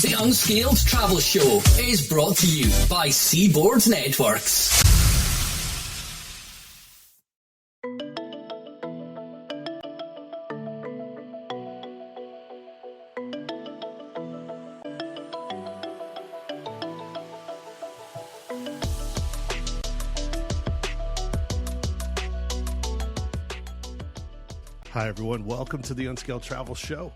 The Unscaled Travel Show is brought to you by Seaboard Networks. Hi, everyone. Welcome to the Unscaled Travel Show.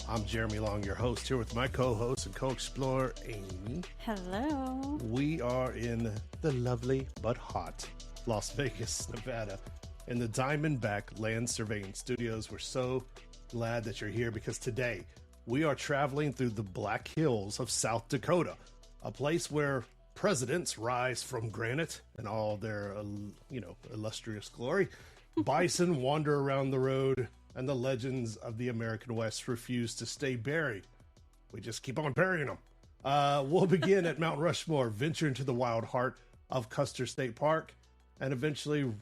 I'm Jeremy Long, your host, here with my co-host and co-explorer, Amy. Hello. We are in the lovely but hot Las Vegas, Nevada, in the Diamondback Land Surveying Studios. We're so glad that you're here because today we are traveling through the Black Hills of South Dakota, a place where presidents rise from granite in all their, illustrious glory. Bison wander around the road, and the legends of the American West refuse to stay buried. We just keep on burying them. We'll begin at Mount Rushmore, venture into the wild heart of Custer State Park, and eventually,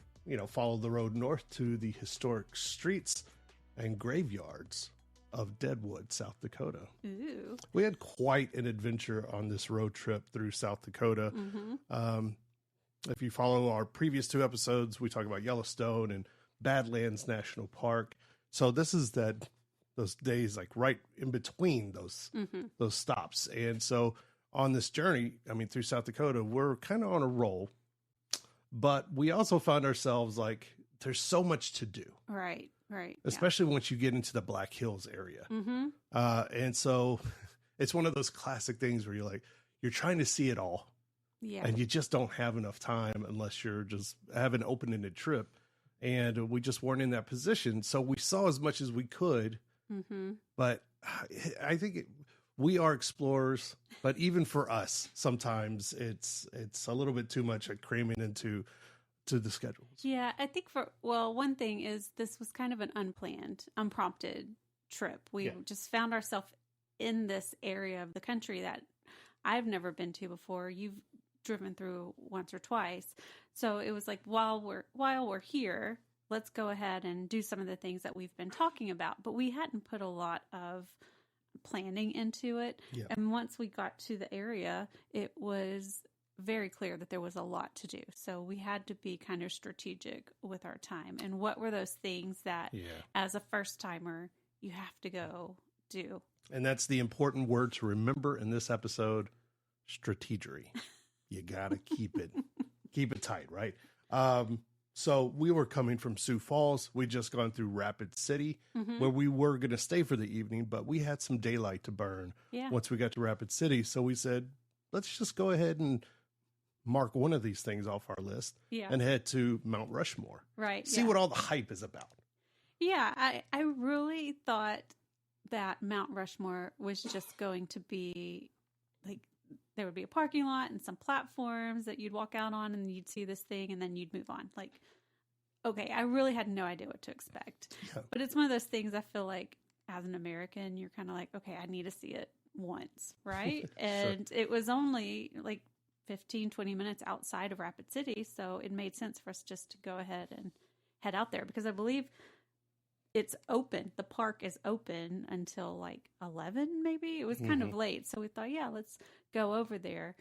follow the road north to the historic streets and graveyards of Deadwood, South Dakota. Ooh. We had quite an adventure on this road trip through South Dakota. Mm-hmm. If you follow our previous two episodes, we talk about Yellowstone and Badlands National Park. So this is those days like right in between those stops. And so on this journey, through South Dakota, we're kind of on a roll, but we also found ourselves like there's so much to do. Right. Especially once you get into the Black Hills area. Mm-hmm. And so it's one of those classic things where you're trying to see it all. Yeah. And you just don't have enough time unless you're just have an open-ended trip. And we just weren't in that position. So we saw as much as we could. Mm-hmm. But I think we are explorers. But even for us, sometimes it's a little bit too much at cramming into the schedules. Yeah, I think one thing is this was kind of an unprompted trip. We just found ourselves in this area of the country that I've never been to before. You've driven through once or twice. So it was like, while we're here, let's go ahead and do some of the things that we've been talking about. But we hadn't put a lot of planning into it. Yeah. And once we got to the area, it was very clear that there was a lot to do. So we had to be kind of strategic with our time. And what were those things that as a first timer, you have to go do? And that's the important word to remember in this episode, strategery. You got to keep it tight, right? So we were coming from Sioux Falls. We'd just gone through Rapid City, where we were going to stay for the evening, but we had some daylight to burn once we got to Rapid City. So we said, let's just go ahead and mark one of these things off our list and head to Mount Rushmore. Right. See what all the hype is about. Yeah, I really thought that Mount Rushmore was just going to be like, there would be a parking lot and some platforms that you'd walk out on and you'd see this thing and then you'd move on. Like, okay, I really had no idea what to expect. Yeah. But it's one of those things I feel like as an American, you're kind of like, okay, I need to see it once, right? And It was only like 15, 20 minutes outside of Rapid City. So it made sense for us just to go ahead and head out there because I believe it's open. The park is open until like 11, maybe. It was kind of late. So we thought, let's go over there.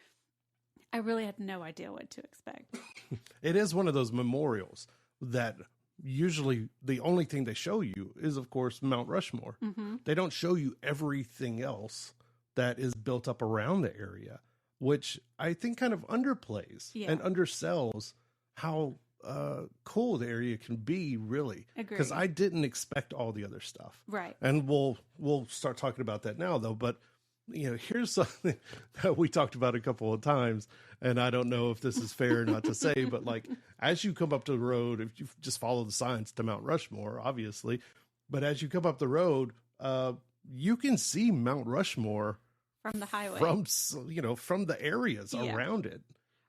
I really had no idea what to expect. It is one of those memorials that usually the only thing they show you is, of course, Mount Rushmore. Mm-hmm. They don't show you everything else that is built up around the area, which I think kind of underplays and undersells how cool the area can be, really. Because I didn't expect all the other stuff. Right. And we'll start talking about that now, though. But here's something that we talked about a couple of times, and I don't know if this is fair or not to say, but like as you come up to the road, if you just follow the signs to Mount Rushmore, obviously, but as you come up the road, you can see Mount Rushmore from the highway, from the areas around it.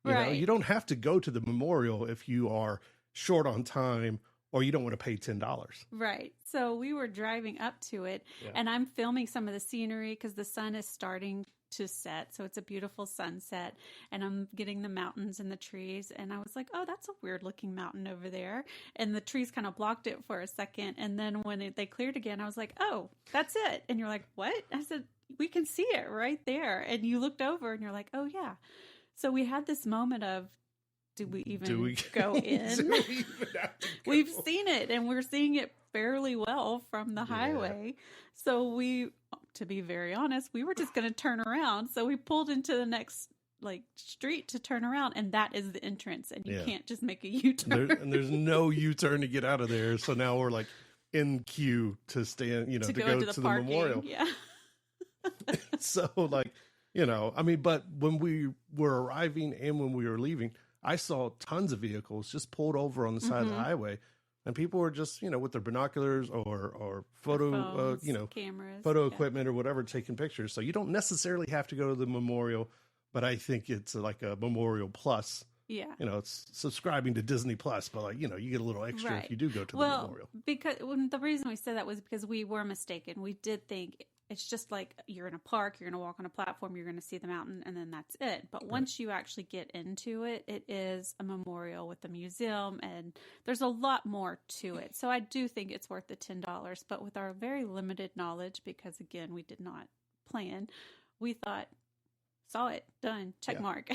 You don't have to go to the memorial if you are short on time or you don't want to pay $10. Right. So we were driving up to it and I'm filming some of the scenery because the sun is starting to set. So it's a beautiful sunset and I'm getting the mountains and the trees. And I was like, oh, that's a weird looking mountain over there. And the trees kind of blocked it for a second. And then when they cleared again, I was like, oh, that's it. And you're like, what? I said, we can see it right there. And you looked over and you're like, oh yeah. So we had this moment of, do we even go in? Do we even have to go? We've seen it, and we're seeing it fairly well from the highway. So to be very honest, we were just going to turn around. So we pulled into the next street to turn around, and that is the entrance, and you can't just make a U-turn. And there's no U-turn to get out of there. So now we're like in queue to stand, to go to the memorial. Yeah. So but when we were arriving and when we were leaving, I saw tons of vehicles just pulled over on the side of the highway, and people were just, with their binoculars or photo, phones, cameras, photo equipment or whatever, taking pictures. So you don't necessarily have to go to the memorial, but I think it's like a Memorial Plus. Yeah. It's subscribing to Disney Plus, but you get a little extra if you do go to the memorial. Because the reason we said that was because we were mistaken. We did think it's just like you're in a park, you're going to walk on a platform, you're going to see the mountain, and then that's it. But once you actually get into it, it is a memorial with a museum, and there's a lot more to it. So I do think it's worth the $10. But with our very limited knowledge, because again, we did not plan, we thought, saw it, done, check mark.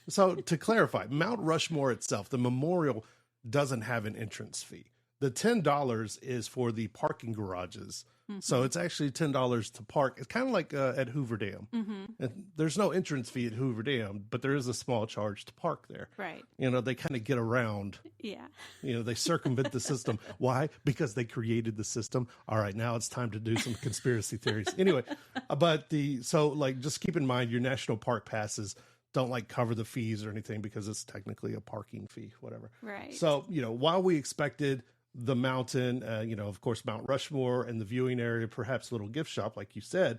So to clarify, Mount Rushmore itself, the memorial doesn't have an entrance fee. The $10 is for the parking garages. So it's actually $10 to park. It's kind of like at Hoover Dam. And there's no entrance fee at Hoover Dam, but there is a small charge to park there. Right. They kind of get around. Yeah. They circumvent the system. Why? Because they created the system. All right, now it's time to do some conspiracy theories. Anyway, but just keep in mind your national park passes don't cover the fees or anything because it's technically a parking fee, whatever. Right. So, while we expected the mountain, of course, Mount Rushmore and the viewing area, perhaps a little gift shop, like you said,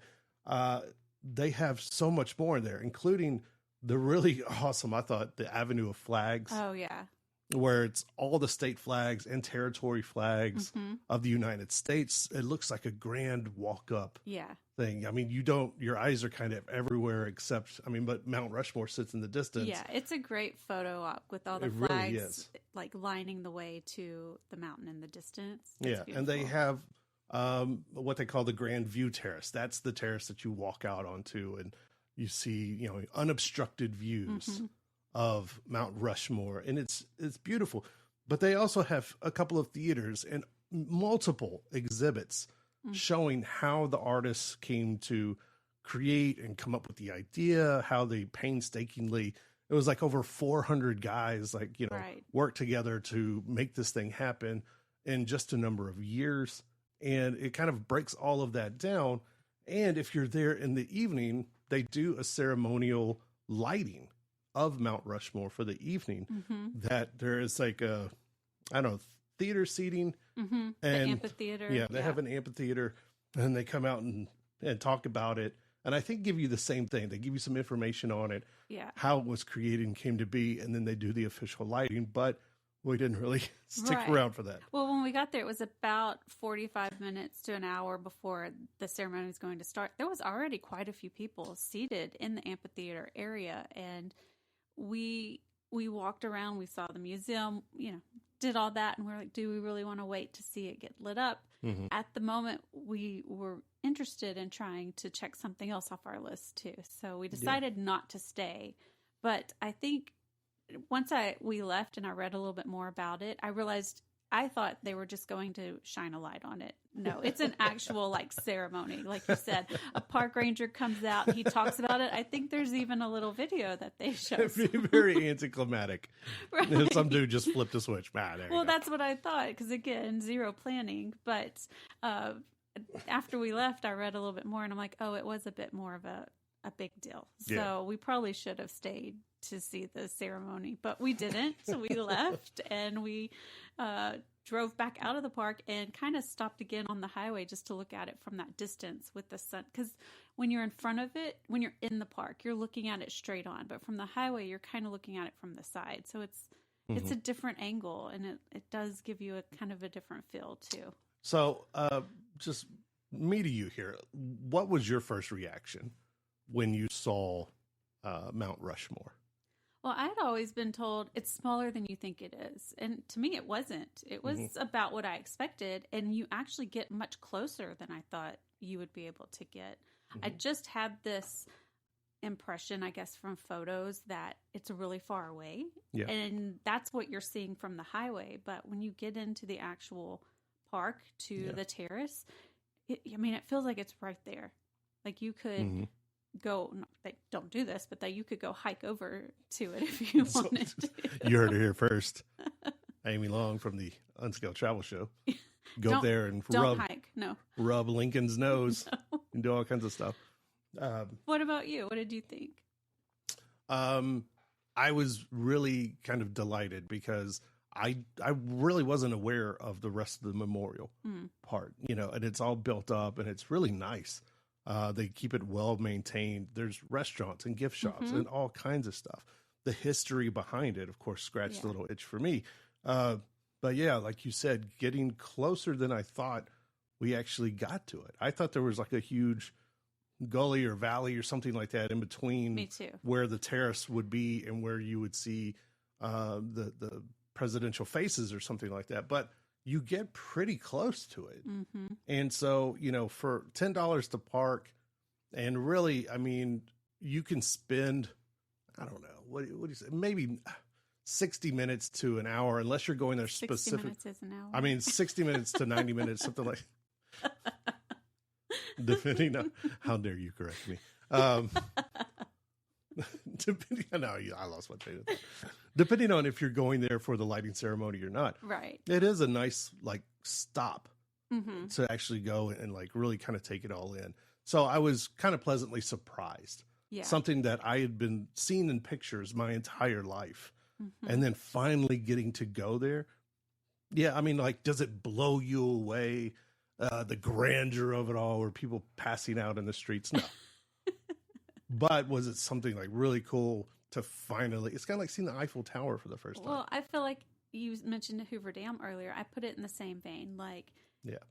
they have so much more in there, including the really awesome, I thought, the Avenue of Flags. Oh, yeah. Where it's all the state flags and territory flags of the United States. It looks like a grand walk up thing. I mean, your eyes are kind of everywhere except, but Mount Rushmore sits in the distance. Yeah, it's a great photo op with all the flags lining the way to the mountain in the distance. It's beautiful. And they have what they call the Grand View Terrace. That's the terrace that you walk out onto and you see, unobstructed views of Mount Rushmore, and it's beautiful. But they also have a couple of theaters and multiple exhibits showing how the artists came to create and come up with the idea, how they painstakingly, it was over 400 guys worked together to make this thing happen in just a number of years. And it kind of breaks all of that down. And if you're there in the evening, they do a ceremonial lighting of Mount Rushmore for the evening, that there is theater seating and the amphitheater. Yeah, they have an amphitheater, and they come out and talk about it. And I think give you the same thing. They give you some information on it, how it was created and came to be, and then they do the official lighting. But we didn't really stick around for that. Well, when we got there, it was about 45 minutes to an hour before the ceremony was going to start. There was already quite a few people seated in the amphitheater area, and we walked around, we saw the museum, did all that, and we're like, do we really want to wait to see it get lit up? At the moment, we were interested in trying to check something else off our list too. So we decided not to stay. But I think once we left and I read a little bit more about it, I realized I thought they were just going to shine a light on it. No, it's an actual ceremony. Like you said, a park ranger comes out, he talks about it. I think there's even a little video that they show. Very anticlimactic. Right. Some dude just flipped a switch. That's what I thought. Because again, zero planning. But after we left, I read a little bit more and I'm like, oh, it was a bit more of a big deal. So we probably should have stayed to see the ceremony, but we didn't. So we left and we drove back out of the park and kind of stopped again on the highway just to look at it from that distance with the sun. Because when you're in front of it, when you're in the park, you're looking at it straight on. But from the highway, you're kind of looking at it from the side. So it's a different angle, and it does give you a kind of a different feel too. So just me to you here, what was your first reaction when you saw Mount Rushmore? Well, I'd always been told it's smaller than you think it is. And to me, it wasn't. It was about what I expected. And you actually get much closer than I thought you would be able to get. I just had this impression, I guess, from photos that it's really far away. Yeah. And that's what you're seeing from the highway. But when you get into the actual park to the terrace, it feels like it's right there. Like you could go, don't do this, but that you could go hike over to it if you wanted to. You heard it here first. Amy Long from the Unscaled Travel Show. Go up there and rub Lincoln's nose and do all kinds of stuff. What about you? What did you think? I was really kind of delighted because I really wasn't aware of the rest of the memorial part, and it's all built up and it's really nice. They keep it well maintained. There's restaurants and gift shops and all kinds of stuff. The history behind it, of course, scratched a little itch for me. But yeah, like you said, getting closer than I thought we actually got to it. I thought there was like a huge gully or valley or something like that in between Me too. Where the terrace would be and where you would see the presidential faces or something like that. But you get pretty close to it. And so, for $10 to park, and really, you can spend, I don't know, what do you say? Maybe 60 minutes to an hour, unless you're going there 60 minutes is an hour. 60 minutes to 90 minutes, something like depending on, how dare you correct me? Depending on I lost my train of thought. Depending on if you're going there for the lighting ceremony or not. Right. It is a nice stop to actually go and really kind of take it all in. So I was kind of pleasantly surprised. Yeah. Something that I had been seeing in pictures my entire life. And then finally getting to go there. Yeah, does it blow you away? The grandeur of it all, or people passing out in the streets? No. But was it something really cool to finally, it's kind of like seeing the Eiffel Tower for the first time. Well, I feel like you mentioned Hoover Dam earlier. I put it in the same vein.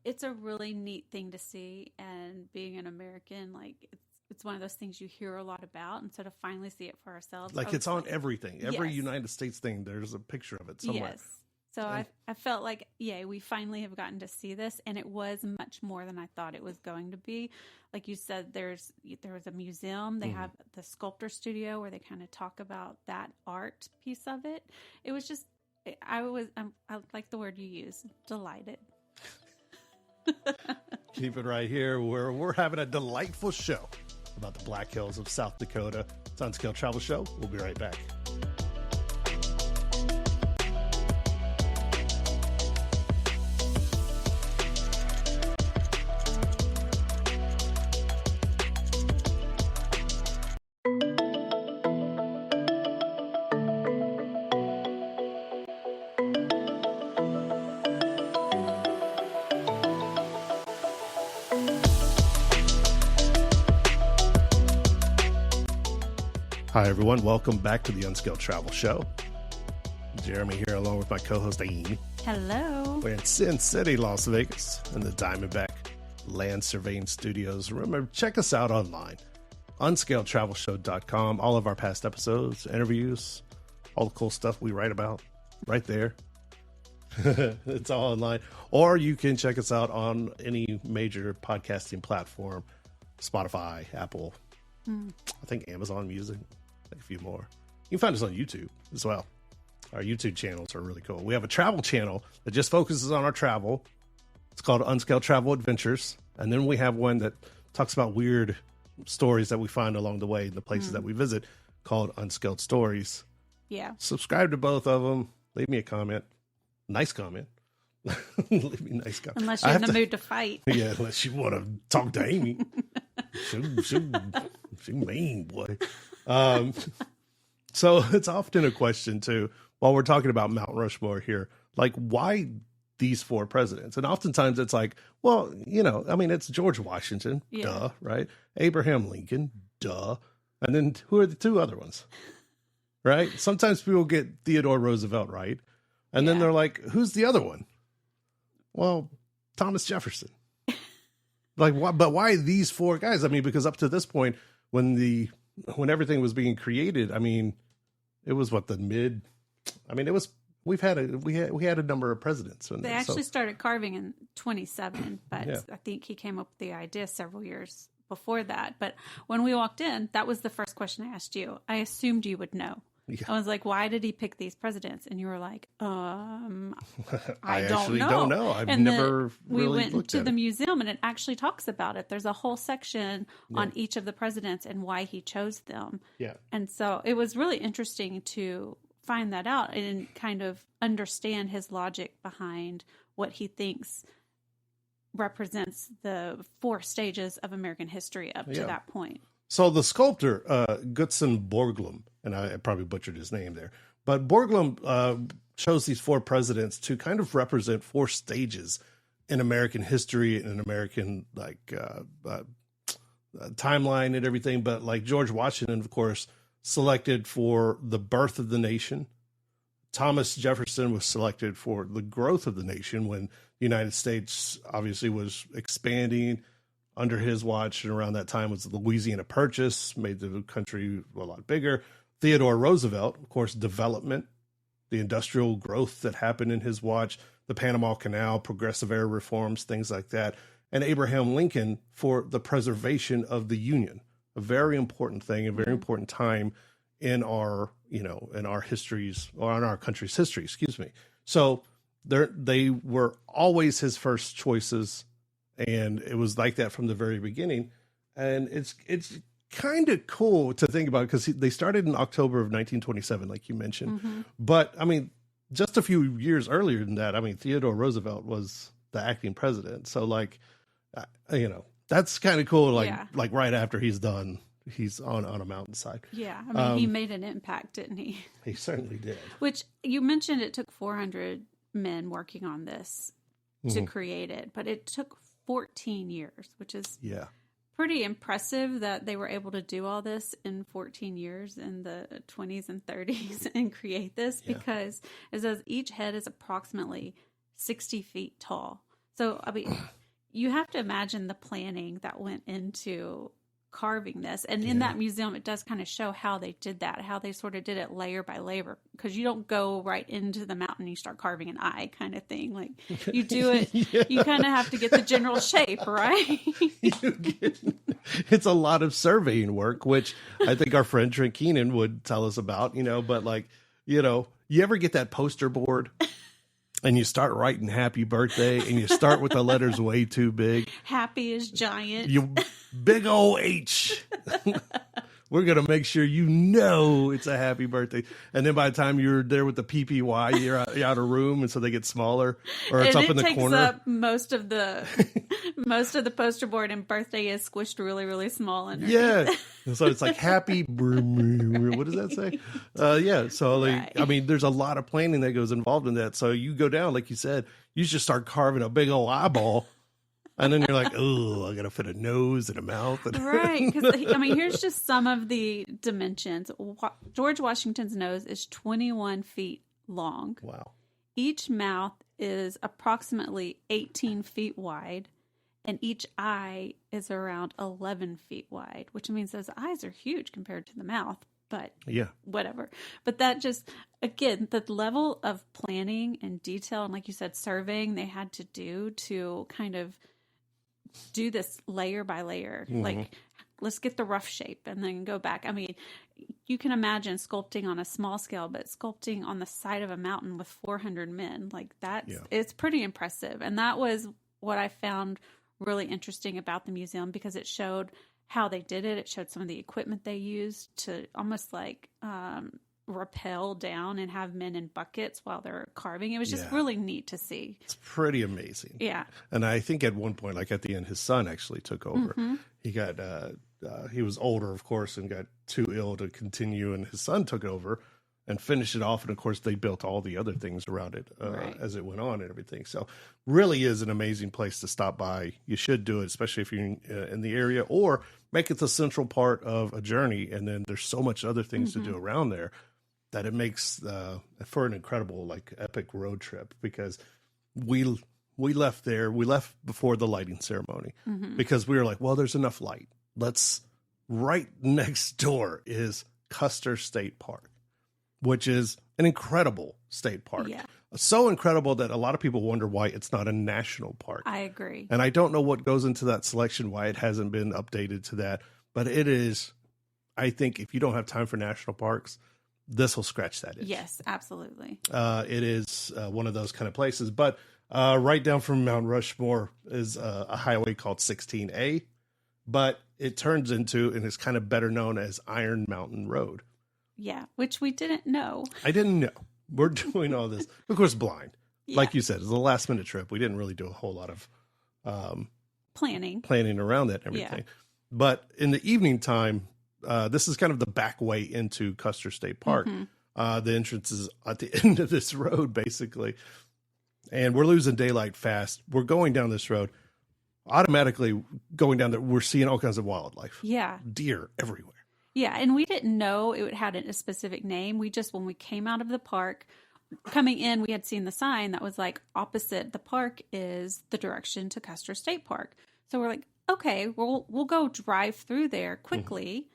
It's a really neat thing to see, and being an American, it's one of those things you hear a lot about, and so to finally see it for ourselves. It's on everything. Every United States thing, there's a picture of it somewhere. Yes. So I felt like, we finally have gotten to see this, and it was much more than I thought it was going to be. Like you said, there was a museum. They have the sculptor studio where they kind of talk about that art piece of it. It was just, I like the word you use, delighted. Keep it right here where we're having a delightful show about the Black Hills of South Dakota. It's Unscaled Travel Show. We'll be right back. Hi, everyone. Welcome back to the Unscaled Travel Show. Jeremy here along with my co-host, Amy. Hello. We're in Sin City, Las Vegas, in the Diamondback Land Surveying Studios. Remember, check us out online, unscaledtravelshow.com. All of our past episodes, interviews, all the cool stuff we write about, right there. It's all online. Or you can check us out on any major podcasting platform, Spotify, Apple, I think Amazon Music, a few more. You can find us on YouTube as well. Our YouTube channels are really cool. We have a travel channel that just focuses on our travel. It's called Unscaled Travel Adventures. And then we have one that talks about weird stories that we find along the way in the places that we visit, called Unscaled Stories. Yeah. Subscribe to both of them. Leave me a comment. Nice comment. Leave me a nice comment. Unless you're in the mood to fight. Yeah, unless you want to talk to Amy. She mean, boy. So it's often a question, too, while we're talking about Mount Rushmore here, why these four presidents? And oftentimes it's well, it's George Washington, duh, right? Abraham Lincoln, duh. And then who are the two other ones, right? Sometimes people get Theodore Roosevelt right. And then they're like, who's the other one? Well, Thomas Jefferson. Why? But why these four guys? Because up to this point, when everything was being created, it was we had a number of presidents. They actually started carving in 27, but I think he came up with the idea several years before that. But when we walked in, that was the first question I asked you. I assumed you would know. Yeah. I was like, why did he pick these presidents? And you were like, I actually don't know. I've never really we went looked to at the it. museum, and it actually talks about it. There's a whole section on each of the presidents and why he chose them. Yeah. And so it was really interesting to find that out and kind of understand his logic behind what he thinks represents the 4 stages of American history up to that point. So the sculptor, Gutzon Borglum, and I probably butchered his name there, but Borglum chose these 4 presidents to kind of represent 4 stages in American history and American timeline and everything. But like George Washington, of course, selected for the birth of the nation. Thomas Jefferson was selected for the growth of the nation when the United States obviously was expanding. Under his watch, and around that time was the Louisiana Purchase, made the country a lot bigger. Theodore Roosevelt, of course, development, the industrial growth that happened in his watch, the Panama Canal, progressive era reforms, things like that. And Abraham Lincoln for the preservation of the Union, a very important thing, a very important time in our, in our histories, or in our country's history, excuse me. So they were always his first choices. And it was like that from the very beginning. And it's kind of cool to think about because they started in October of 1927, like you mentioned. Mm-hmm. But, I mean, just a few years earlier than that, I mean, Theodore Roosevelt was the acting president. So, that's kind of cool. Like right after he's done, he's on a mountainside. Yeah. I mean, he made an impact, didn't he? He certainly did. Which you mentioned it took 400 men working on this to create it. But it took 14 years, which is pretty impressive that they were able to do all this in 14 years in the 20s and 30s and create this because it says each head is approximately 60 feet tall. So, I mean, you have to imagine the planning that went into carving this. And in that museum, it does kind of show how they did that, how they sort of did it layer by layer, because you don't go right into the mountain and you start carving an eye kind of thing. Like you do it, you kind of have to get the general shape, right? It's a lot of surveying work, which I think our friend Trent Keenan would tell us about, but you ever get that poster board? And you start writing happy birthday and you start with the letters way too big. Happy is giant. You big old H. We're going to make sure it's a happy birthday. And then by the time you're there with the PPY, you're out of room. And so they get smaller or it's up in the corner. It takes up most of the poster board, and birthday is squished really, really small. Underneath. Yeah. So it's like happy. What does that say? So I mean, there's a lot of planning that goes involved in that. So you go down, like you said, you just start carving a big old eyeball. And then you're like, oh, I got to fit a nose and a mouth. Right. Because, I mean, here's just some of the dimensions. George Washington's nose is 21 feet long. Wow. Each mouth is approximately 18 feet wide. And each eye is around 11 feet wide, which means those eyes are huge compared to the mouth. But whatever. But that just, again, the level of planning and detail, and like you said, surveying they had to do to kind of do this layer by layer. Mm-hmm. Like, let's get the rough shape and then go back. I mean, you can imagine sculpting on a small scale, but sculpting on the side of a mountain with 400 men, like it's pretty impressive. And that was what I found really interesting about the museum, because it showed how they did it. It showed some of the equipment they used to almost like rappel down and have men in buckets while they're carving. It was just really neat to see. It's pretty amazing. Yeah. And I think at one point, like at the end, his son actually took over. Mm-hmm. He got, he was older, of course, and got too ill to continue. And his son took over and finished it off. And of course, they built all the other things around it as it went on and everything. So really is an amazing place to stop by. You should do it, especially if you're in the area, or make it the central part of a journey. And then there's so much other things to do around there that it makes for an incredible, like, epic road trip, because we left there. We left before the lighting ceremony because we were like, well, there's enough light. Right next door is Custer State Park, which is an incredible state park. Yeah. So incredible that a lot of people wonder why it's not a national park. I agree. And I don't know what goes into that selection, why it hasn't been updated to that. But it is, I think if you don't have time for national parks, this will scratch that itch. Yes, absolutely. It is one of those kind of places. But right down from Mount Rushmore is a highway called 16A. But it turns into, and is kind of better known as Iron Mountain Road. Yeah, which we didn't know. I didn't know. We're doing all this, of course, blind. Yeah. Like you said, it's a last minute trip. We didn't really do a whole lot of Planning around that and everything. Yeah. But in the evening time, this is kind of the back way into Custer State Park. Mm-hmm. The entrance is at the end of this road, basically. And we're losing daylight fast. We're going down this road. Automatically going down there, we're seeing all kinds of wildlife. Yeah. Deer everywhere. Yeah, and we didn't know it had a specific name. We just, when we came out of the park, coming in, we had seen the sign that was like opposite the park is the direction to Custer State Park. So we're like, okay, we'll go drive through there quickly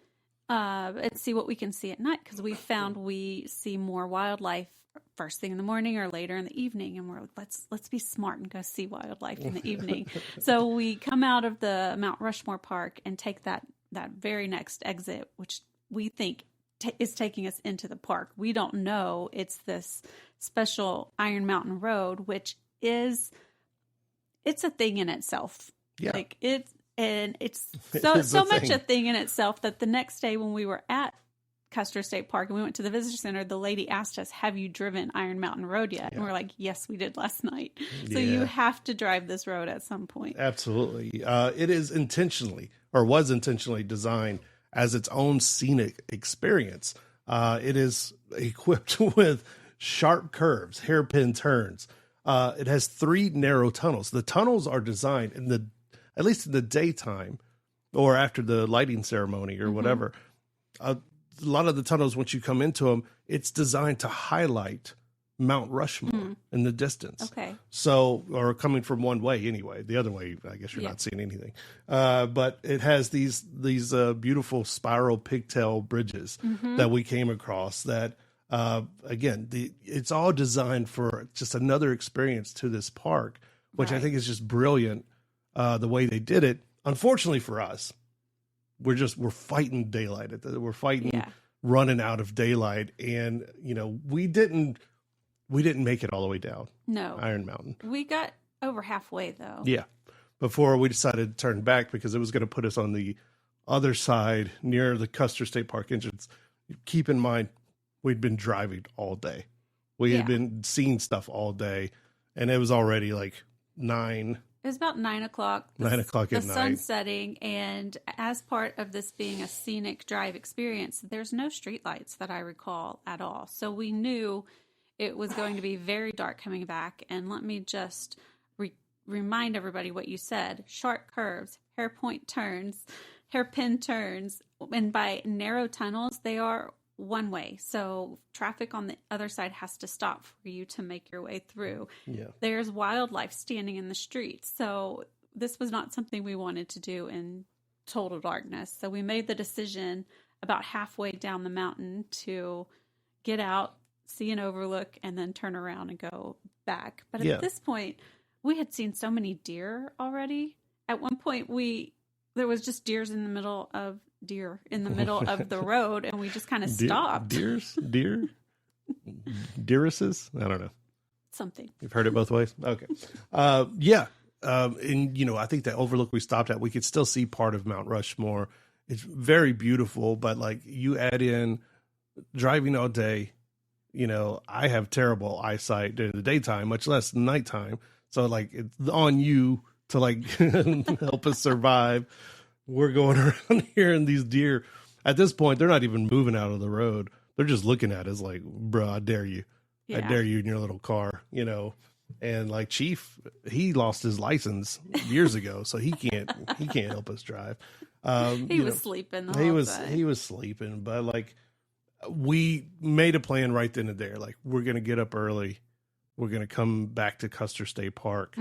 and see what we can see at night, because we found we see more wildlife first thing in the morning or later in the evening, and we're like, let's be smart and go see wildlife in the evening. So we come out of the Mount Rushmore Park and take that very next exit, which we think is taking us into the park. We don't know it's this special Iron Mountain Road, which it's a thing in itself. Yeah. Like it's so much a thing in itself that the next day when we were at Custer State Park and we went to the visitor center, the lady asked us, have you driven Iron Mountain Road yet? Yeah. And we're like, yes, we did last night. So you have to drive this road at some point. Absolutely. It is was intentionally designed as its own scenic experience. It is equipped with sharp curves, hairpin turns. It has 3 narrow tunnels. The tunnels are designed at least in the daytime or after the lighting ceremony or whatever. A lot of the tunnels, once you come into them, it's designed to highlight Mount Rushmore in the distance. Okay. So, or coming from one way anyway. The other way, I guess you're not seeing anything. But it has these beautiful spiral pigtail bridges that we came across that, again, it's all designed for just another experience to this park, which I think is just brilliant, the way they did it. Unfortunately for us, we're fighting daylight. We're fighting running out of daylight. And, we didn't make it all the way down. No. Iron Mountain. We got over halfway though. Yeah. Before we decided to turn back because it was going to put us on the other side near the Custer State Park entrance. Keep in mind, we'd been driving all day. We had been seeing stuff all day, and it was already like 9. It was about 9 o'clock. 9 o'clock at night. The sun setting, and as part of this being a scenic drive experience, there's no streetlights that I recall at all. So we knew it was going to be very dark coming back. And let me just remind everybody what you said. Sharp curves, hairpin turns. And by narrow tunnels, they are one way. So traffic on the other side has to stop for you to make your way through. Yeah. There's wildlife standing in the streets. So this was not something we wanted to do in total darkness. So we made the decision about halfway down the mountain to get out, see an overlook, and then turn around and go back. But at this point, we had seen so many deer already. At one point, there was just deer in the middle of the road, and we just kind of stopped. Deerises? I don't know. Something. You've heard it both ways? Okay. And, I think that overlook we stopped at, we could still see part of Mount Rushmore. It's very beautiful, but like you add in driving all day, I have terrible eyesight during the daytime, much less nighttime. So like it's on you to like help us survive. We're going around here and these deer, at this point, they're not even moving out of the road. They're just looking at us like, bro, I dare you. Yeah. I dare you in your little car, And like Chief, he lost his license years ago, so he can't help us drive. He was sleeping the whole time. He was sleeping, but like we made a plan right then and there. Like we're going to get up early. We're going to come back to Custer State Park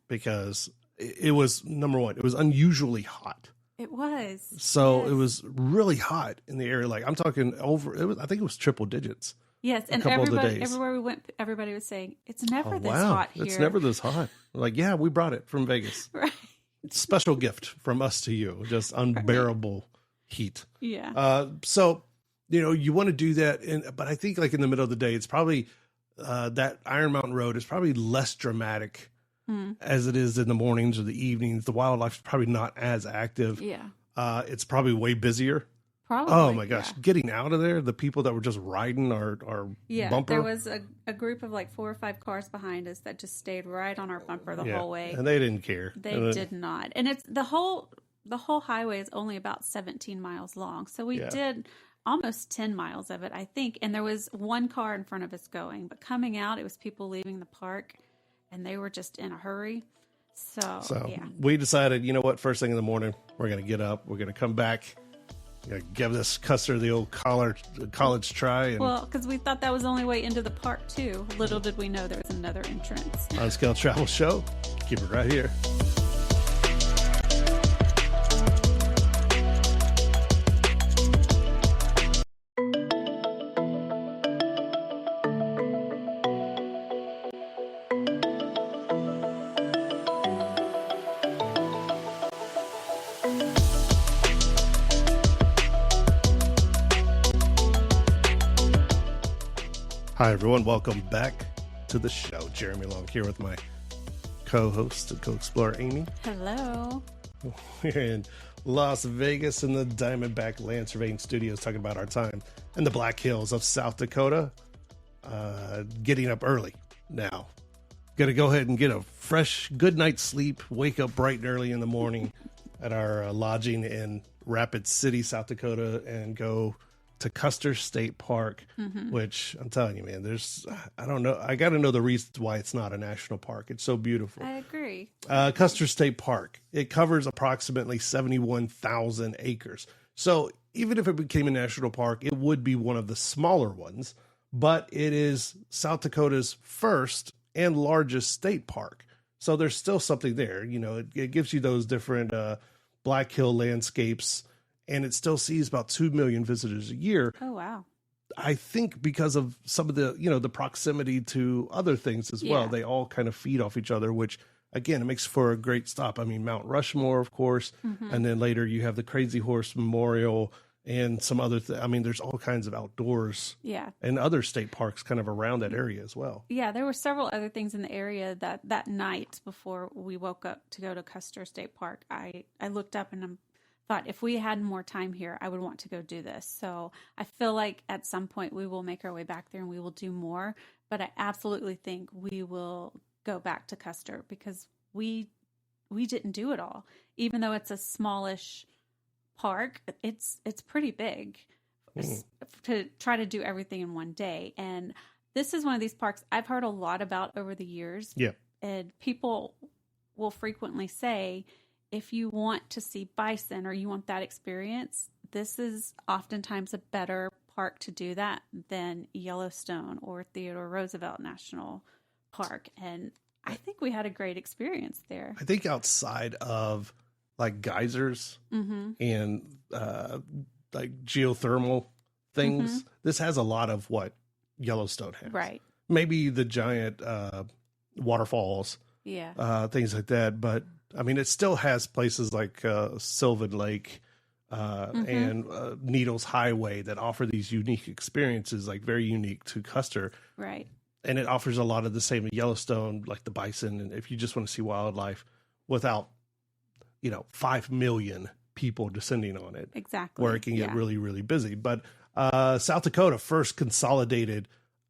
because it was, number one, it was unusually hot. It was. So it was really hot in the area. Like I'm talking I think it was triple digits Yes, and couple of the days. everywhere we went, everybody was saying, it's never this wow, hot here. it's never this hot. Like, yeah, we brought it from Vegas. Right. Special gift from us to you, just unbearable heat. Yeah. So, you want to do that, but I think like in the middle of the day, it's probably that Iron Mountain Road is probably less dramatic as it is in the mornings or the evenings. The wildlife's probably not as active. Yeah. It's probably way busier. Probably. Oh my gosh, yeah. getting out of there, the people that were just riding our bumper. There was a group of like 4 or 5 cars behind us that just stayed right on our bumper the whole way. And they didn't care. They did not. And it's the whole highway is only about 17 miles long. So we did almost 10 miles of it, I think. And there was one car in front of us going, but coming out, it was people leaving the park and they were just in a hurry. So yeah. We decided, first thing in the morning, we're going to get up, we're going to come back. Give this Custer the old college try. And well, because we thought that was the only way into the park, too. Little did we know there was another entrance. Unscaled Travel Show. Keep it right here. Hi, everyone. Welcome back to the show. Jeremy Long here with my co-host and co-explorer, Amy. Hello. We're in Las Vegas in the Diamondback Land Surveying Studios talking about our time in the Black Hills of South Dakota. Getting up early now. Got to go ahead and get a fresh, good night's sleep. Wake up bright and early in the morning at our lodging in Rapid City, South Dakota, and go to Custer State Park, which I'm telling you, man, I don't know. I got to know the reasons why it's not a national park. It's so beautiful. I agree. Custer State Park, it covers approximately 71,000 acres. So even if it became a national park, it would be one of the smaller ones, but it is South Dakota's first and largest state park. So there's still something there. It gives you those different Black Hill landscapes, and it still sees about 2 million visitors a year. Oh, wow. I think because of some of the, the proximity to other things as well. They all kind of feed off each other, which, again, it makes for a great stop. I mean, Mount Rushmore, of course, and then later you have the Crazy Horse Memorial and some other I mean, there's all kinds of outdoors and other state parks kind of around that area as well. Yeah, there were several other things in the area that night before we woke up to go to Custer State Park. I looked up and thought if we had more time here, I would want to go do this. So I feel like at some point we will make our way back there and we will do more. But I absolutely think we will go back to Custer because we didn't do it all. Even though it's a smallish park, it's pretty big to try to do everything in one day. And this is one of these parks I've heard a lot about over the years. Yeah. And people will frequently say, if you want to see bison or you want that experience, this is oftentimes a better park to do that than Yellowstone or Theodore Roosevelt National Park. And I think we had a great experience there. I think outside of like geysers and like geothermal things, this has a lot of what Yellowstone has. Right. Maybe the giant waterfalls, things like that. But I mean, it still has places like Sylvan Lake and Needles Highway that offer these unique experiences, like very unique to Custer. Right. And it offers a lot of the same Yellowstone, like the bison. And if you just want to see wildlife without, 5 million people descending on it. Exactly. Where it can get really, really busy. But South Dakota first consolidated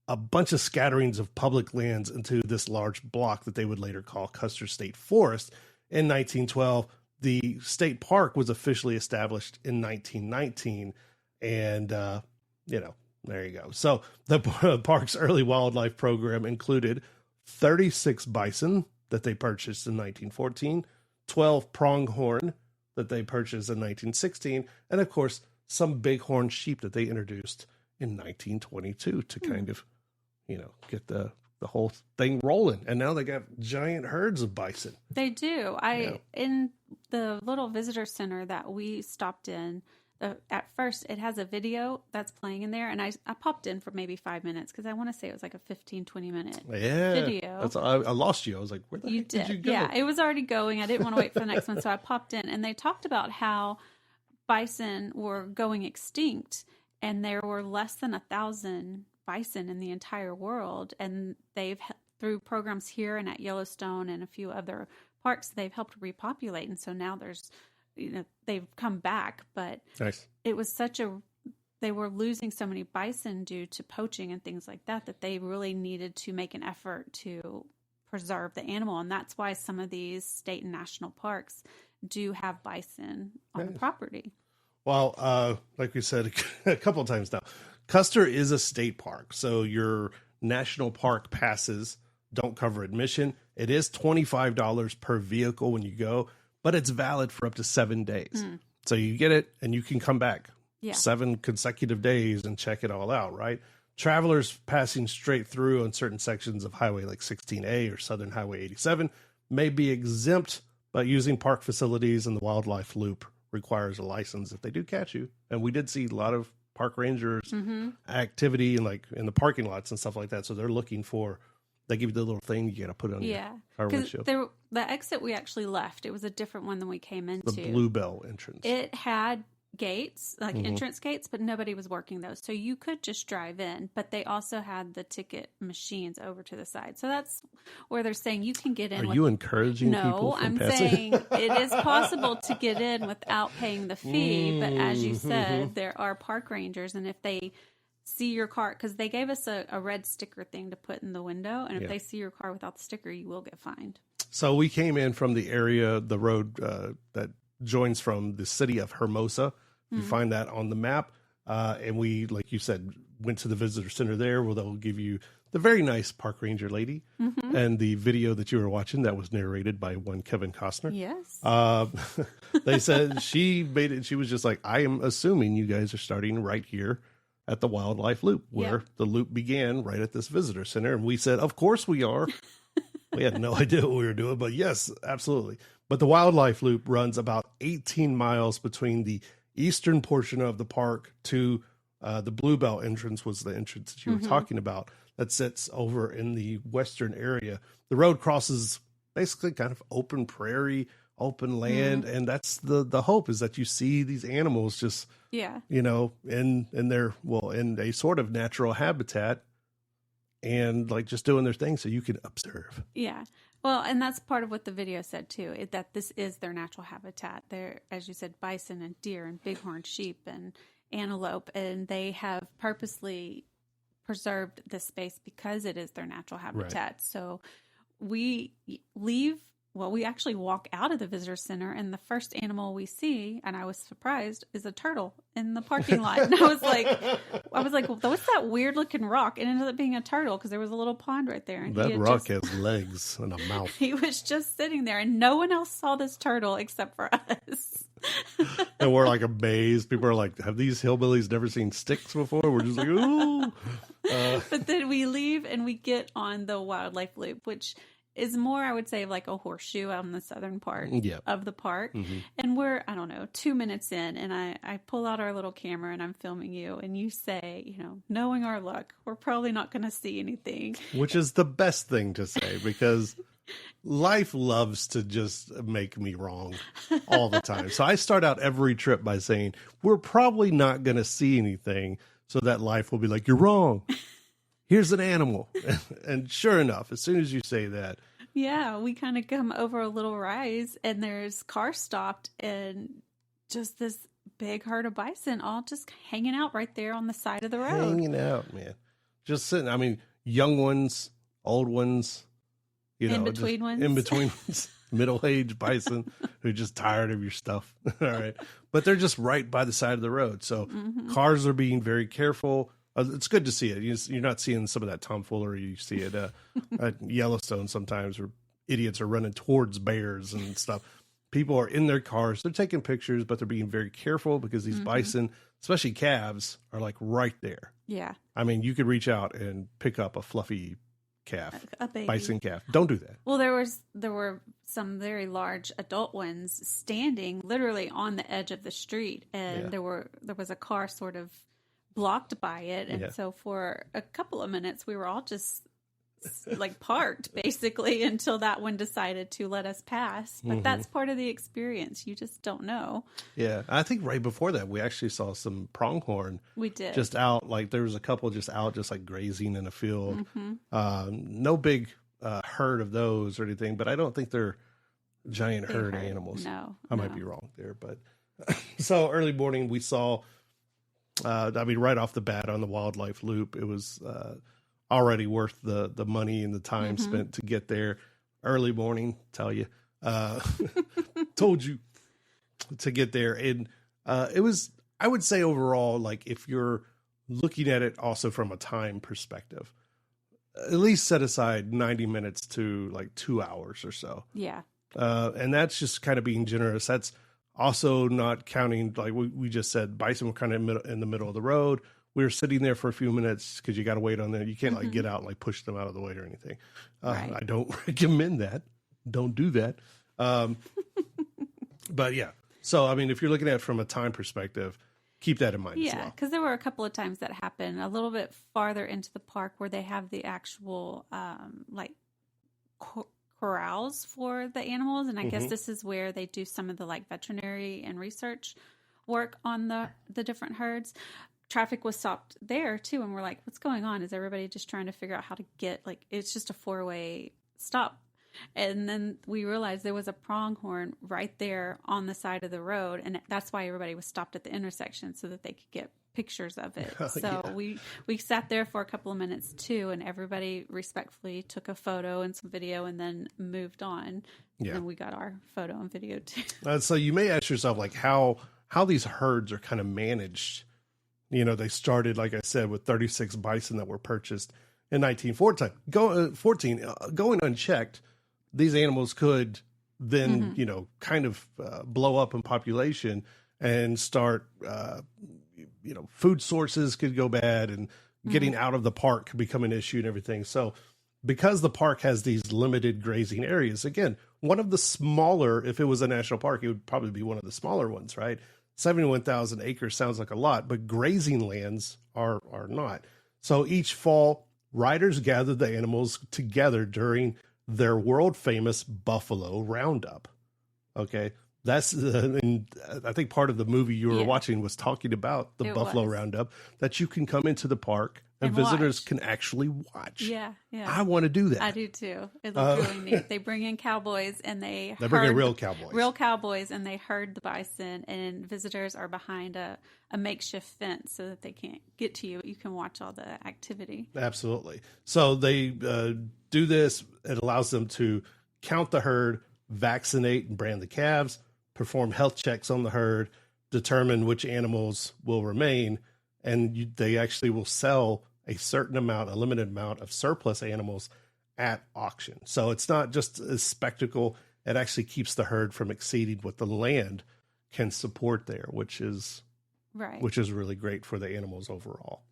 a bunch of scatterings of public lands into this large block that they would later call Custer State Forest. In 1912, the state park was officially established in 1919. And, there you go. So the park's early wildlife program included 36 bison that they purchased in 1914, 12 pronghorn that they purchased in 1916, and of course, some bighorn sheep that they introduced in 1922 to kind of, get the whole thing rolling. And now they got giant herds of bison. They do. In the little visitor center that we stopped in, at first it has a video that's playing in there, and I popped in for maybe 5 minutes because I want to say it was like a 15-20 minute video. I lost you. I was like, where the heck did you go? Yeah, it was already going. I didn't want to wait for the next one, so I popped in, and they talked about how bison were going extinct, and there were less than 1,000 bison in the entire world, and they've, through programs here and at Yellowstone and a few other parks, they've helped repopulate, and so now there's, they've come back, but nice. It was they were losing so many bison due to poaching and things like that, that they really needed to make an effort to preserve the animal, and that's why some of these state and national parks do have bison on the property. Well, like we said a couple of times now, Custer is a state park, so your national park passes don't cover admission. It is $25 per vehicle when you go, but it's valid for up to 7 days. So you get it and you can come back 7 consecutive days and check it all out, right? Travelers passing straight through on certain sections of highway like 16A or Southern Highway 87 may be exempt, but using park facilities and the wildlife loop requires a license if they do catch you. And we did see a lot of park rangers activity and like in the parking lots and stuff like that. So they're looking for, they give you the little thing, you got to put it on your car windshield. The exit we actually left, it was a different one than we came into. The Bluebell entrance. It had gates, like entrance gates, but nobody was working those. So you could just drive in, but they also had the ticket machines over to the side. So that's where they're saying you can get in. Are you encouraging people from passing? Saying it is possible to get in without paying the fee. But as you said, there are park rangers, and if they see your car, because they gave us a red sticker thing to put in the window, and if they see your car without the sticker, you will get fined. So we came in from the area, the road that joins from the city of Hermosa. You find that on the map. And we, like you said, went to the visitor center there where they'll give you the very nice park ranger lady and the video that you were watching that was narrated by one Kevin Costner. Yes. They said she made it. She was just like, I am assuming you guys are starting right here at the wildlife loop where the loop began right at this visitor center. And we said, of course we are. We had no idea what we were doing, but yes, absolutely. But the wildlife loop runs about 18 miles between the eastern portion of the park to the Bluebell entrance was the entrance that you were talking about that sits over in the western area. The road crosses basically kind of open prairie, open land. And that's the hope is that you see these animals just, you know, in their, well, in a sort of natural habitat and like just doing their thing so you can observe. Yeah. Well, and that's part of what the video said too, that this is their natural habitat. They're, as you said, bison and deer and bighorn sheep and antelope, and they have purposely preserved this space because it is their natural habitat. Right. So we leave, well, we actually walk out of the visitor center, and the first animal we see, and I was surprised, is a turtle in the parking lot. And I was like, what's that weird looking rock? It ended up being a turtle because there was a little pond right there. And that rock has legs and a mouth. He was just sitting there, and no one else saw this turtle except for us. And we're like amazed. People are like, have these hillbillies never seen sticks before? We're just like, ooh. But then we leave and we get on the wildlife loop, which is more, I would say, like a horseshoe out in the southern part of the park. And we're, I don't know, 2 minutes in, and I pull out our little camera and I'm filming you, and you say, you know, knowing our luck, we're probably not going to see anything. Which is the best thing to say, because life loves to just make me wrong all the time. So I start out every trip by saying, we're probably not going to see anything, so that life will be like, you're wrong. Here's an animal. And sure enough, as soon as you say that. Yeah, we kind of come over a little rise, and there's cars stopped, and just this big herd of bison all just hanging out right there on the side of the road. Hanging out, man. Just sitting. I mean, young ones, old ones, you know. In-between ones. In-between ones. Middle-aged bison who are just tired of your stuff. All right. But they're just right by the side of the road. So cars are being very careful. It's good to see it. You're not seeing some of that tomfoolery you see at Yellowstone sometimes, where idiots are running towards bears and stuff. People are in their cars. They're taking pictures, but they're being very careful because these bison, especially calves, are like right there. Yeah. I mean, you could reach out and pick up a fluffy calf, a baby bison calf. Don't do that. Well, there were some very large adult ones standing literally on the edge of the street, and there was a car sort of blocked by it, and so for a couple of minutes we were all just like parked basically until that one decided to let us pass. But that's part of the experience. You just don't know. Yeah, I think right before that we actually saw some pronghorn. We did. Just out, like there was a couple just out, just like grazing in a field. No big herd of those or anything, but I don't think they're giant herd animals. No, I might be wrong there, but so early morning we saw. Right off the bat on the wildlife loop, it was already worth the money and the time spent to get there. Early morning, tell you, told you to get there. And it was, I would say overall, like if you're looking at it also from a time perspective, at least set aside 90 minutes to like 2 hours or so. Yeah. And that's just kind of being generous. That's also not counting, like we just said, bison were kind of in the middle of the road. We were sitting there for a few minutes because you got to wait on them. You can't like get out and like push them out of the way or anything. Right. I don't recommend that. Don't do that. But yeah. So, I mean, if you're looking at it from a time perspective, keep that in mind as Yeah, well. because there were a couple of times that happened a little bit farther into the park where they have the actual corrals for the animals. And I guess this is where they do some of the like veterinary and research work on the different herds. Traffic was stopped there too, and we're like, what's going on? Is everybody just trying to figure out how to get, like, it's just a 4-way stop. And then we realized there was a pronghorn right there on the side of the road, and that's why everybody was stopped at the intersection so that they could get pictures of it. So we sat there for a couple of minutes too, and everybody respectfully took a photo and some video and then moved on. Yeah. And we got our photo and video too. So you may ask yourself, like, how these herds are kind of managed. You know, they started, like I said, with 36 bison that were purchased in 1914. Going unchecked, these animals could then, you know, kind of blow up in population and start, food sources could go bad and getting out of the park could become an issue and everything. So because the park has these limited grazing areas, again, one of the smaller, if it was a national park, it would probably be one of the smaller ones, right? 71,000 acres sounds like a lot, but grazing lands are not. So each fall, riders gather the animals together during their world famous buffalo roundup. Okay. That's, and I think part of the movie you were watching was talking about the buffalo roundup, that you can come into the park and visitors can actually watch. Yeah. I want to do that. I do too. It looks really neat. They bring in cowboys and they bring in real cowboys. And they herd the bison, and visitors are behind a makeshift fence so that they can't get to you. You can watch all the activity. Absolutely. So they do this. It allows them to count the herd, vaccinate and brand the calves, perform health checks on the herd, determine which animals will remain, and they actually will sell a limited amount of surplus animals at auction. So it's not just a spectacle. It actually keeps the herd from exceeding what the land can support there, which is really great for the animals overall.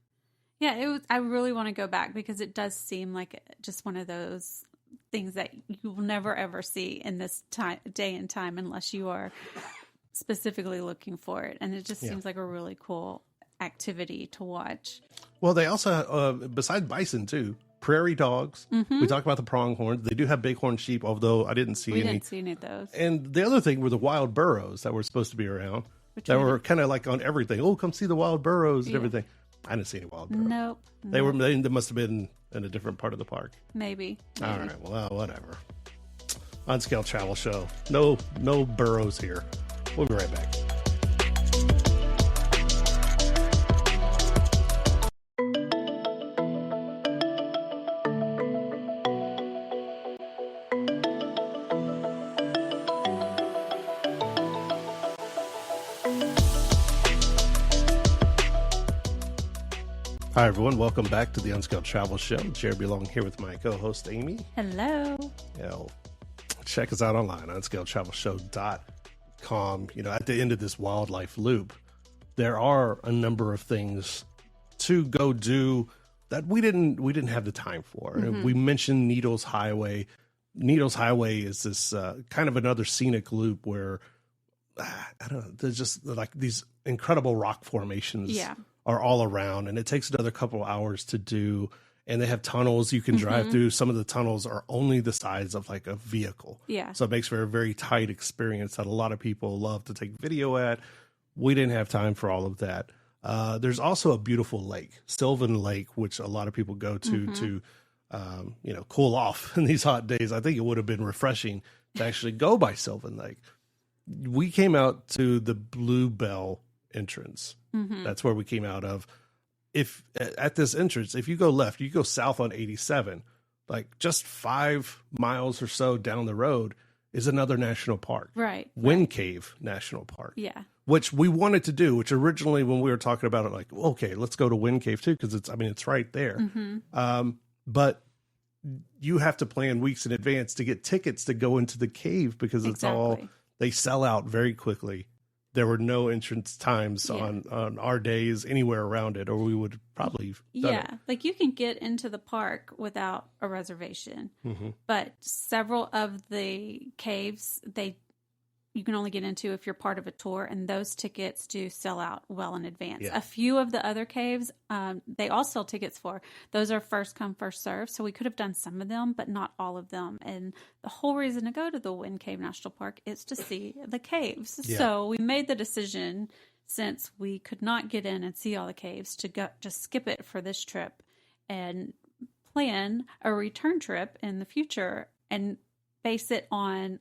Yeah, I really want to go back because it does seem like just one of those things that you will never ever see in this day and time unless you are specifically looking for it. And it just seems like a really cool activity to watch. Well, they also, besides bison too, prairie dogs. We talked about the pronghorns. They do have bighorn sheep, although I didn't see any. We didn't see any of those. And the other thing were the wild burros that were supposed to be around. That were kind of like on everything. Oh, come see the wild burros and everything. I didn't see any wild burros. Nope. They must have been in a different part of the park. Maybe. All right. Well, whatever. Unscaled Travel Show. No burros here. We'll be right back. Hi, everyone. Welcome back to the Unscaled Travel Show. Jeremy Long here with my co-host, Amy. Hello. Check us out online, unscaledtravelshow.com. You know, at the end of this wildlife loop, there are a number of things to go do that we didn't have the time for. We mentioned Needles Highway. Needles Highway is this kind of another scenic loop where I don't know, there's just like these incredible rock formations are all around, and it takes another couple of hours to do. And they have tunnels you can drive through. Some of the tunnels are only the size of like a vehicle. Yeah. So it makes for a very tight experience that a lot of people love to take video at. We didn't have time for all of that. There's also a beautiful lake, Sylvan Lake, which a lot of people go to cool off in these hot days. I think it would have been refreshing to actually go by Sylvan Lake. We came out to the Bluebell entrance. That's where we came out of. If at this entrance, if you go left, you go south on 87, like just 5 miles or so down the road is another national park. Right. Wind Cave National Park. Yeah. Which we wanted to do, which originally when we were talking about it, like, okay, let's go to Wind Cave too, because it's right there. But you have to plan weeks in advance to get tickets to go into the cave because they sell out very quickly. There were no entrance times on our days anywhere around it, or we would probably done it. Like you can get into the park without a reservation, but several of the caves you can only get into if you're part of a tour, and those tickets do sell out well in advance. A few of the other caves, they all sell tickets for. Those are first come, first serve, so we could have done some of them, but not all of them. And the whole reason to go to the Wind Cave National Park is to see the caves. So we made the decision, since we could not get in and see all the caves, to just skip it for this trip and plan a return trip in the future and base it on